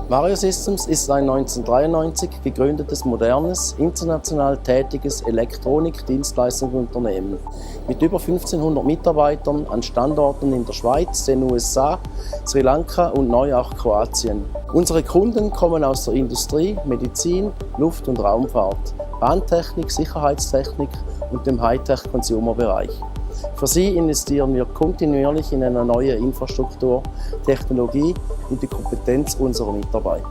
Variosystems ist ein 1993 gegründetes, modernes, international tätiges Elektronik-Dienstleistungsunternehmen mit über 1500 Mitarbeitern an Standorten in der Schweiz, den USA, Sri Lanka und neu auch Kroatien. Unsere Kunden kommen aus der Industrie, Medizin, Luft- und Raumfahrt, Bahntechnik, Sicherheitstechnik und dem Hightech-Consumer-Bereich. Für sie investieren wir kontinuierlich in eine neue Infrastruktur, Technologie und die Kompetenz unserer Mitarbeiter.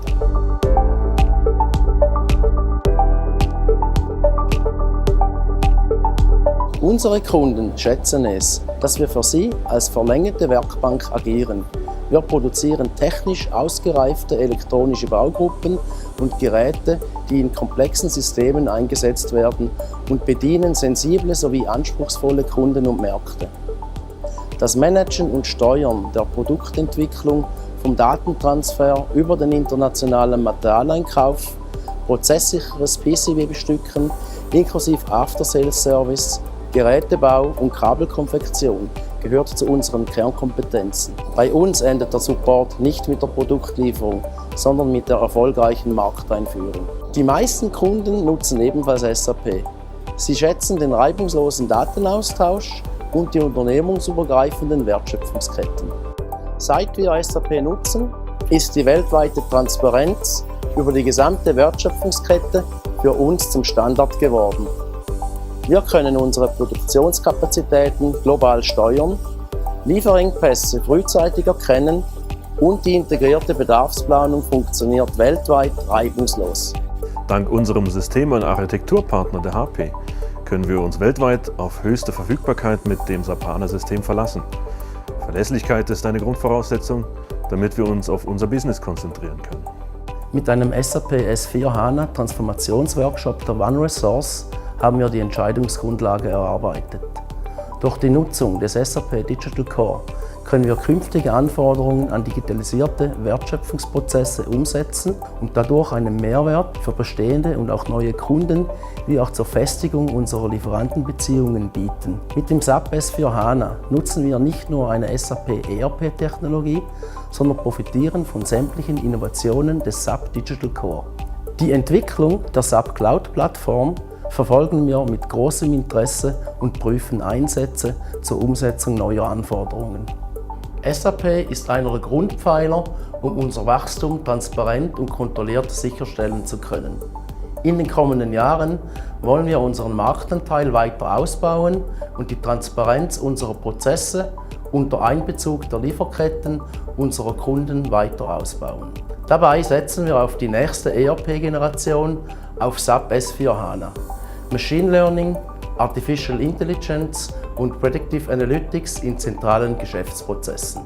Unsere Kunden schätzen es, dass wir für sie als verlängerte Werkbank agieren. Wir produzieren technisch ausgereifte elektronische Baugruppen und Geräte, die in komplexen Systemen eingesetzt werden und bedienen sensible sowie anspruchsvolle Kunden und Märkte. Das Managen und Steuern der Produktentwicklung vom Datentransfer über den internationalen Materialeinkauf, prozesssicheres PCB-Bestücken inklusive After-Sales-Service, Gerätebau und Kabelkonfektion gehört zu unseren Kernkompetenzen. Bei uns endet der Support nicht mit der Produktlieferung, sondern mit der erfolgreichen Markteinführung. Die meisten Kunden nutzen ebenfalls SAP. Sie schätzen den reibungslosen Datenaustausch und die unternehmensübergreifenden Wertschöpfungsketten. Seit wir SAP nutzen, ist die weltweite Transparenz über die gesamte Wertschöpfungskette für uns zum Standard geworden. Wir können unsere Produktionskapazitäten global steuern, Lieferengpässe frühzeitig erkennen und die integrierte Bedarfsplanung funktioniert weltweit reibungslos. Dank unserem System- und Architekturpartner der HP können wir uns weltweit auf höchste Verfügbarkeit mit dem SAP HANA-System verlassen. Verlässlichkeit ist eine Grundvoraussetzung, damit wir uns auf unser Business konzentrieren können. Mit einem SAP S4 HANA Transformations-Workshop der oneresource haben wir die Entscheidungsgrundlage erarbeitet. Durch die Nutzung des SAP Digital Core können wir künftige Anforderungen an digitalisierte Wertschöpfungsprozesse umsetzen und dadurch einen Mehrwert für bestehende und auch neue Kunden wie auch zur Festigung unserer Lieferantenbeziehungen bieten. Mit dem SAP S4 HANA nutzen wir nicht nur eine SAP-ERP-Technologie, sondern profitieren von sämtlichen Innovationen des SAP Digital Core. Die Entwicklung der SAP Cloud-Plattform verfolgen wir mit großem Interesse und prüfen Einsätze zur Umsetzung neuer Anforderungen. SAP ist einer der Grundpfeiler, um unser Wachstum transparent und kontrolliert sicherstellen zu können. In den kommenden Jahren wollen wir unseren Marktanteil weiter ausbauen und die Transparenz unserer Prozesse unter Einbezug der Lieferketten unserer Kunden weiter ausbauen. Dabei setzen wir auf die nächste ERP-Generation auf SAP S4 HANA. Machine Learning, Artificial Intelligence und Predictive Analytics in zentralen Geschäftsprozessen.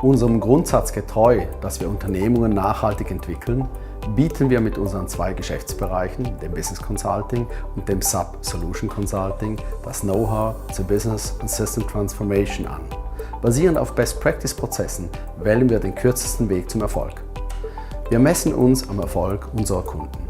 Unserem Grundsatz getreu, dass wir Unternehmungen nachhaltig entwickeln, bieten wir mit unseren zwei Geschäftsbereichen, dem Business Consulting und dem SAP Solution Consulting, das Know-how zur Business und System Transformation an. Basierend auf Best-Practice-Prozessen wählen wir den kürzesten Weg zum Erfolg. Wir messen uns am Erfolg unserer Kunden.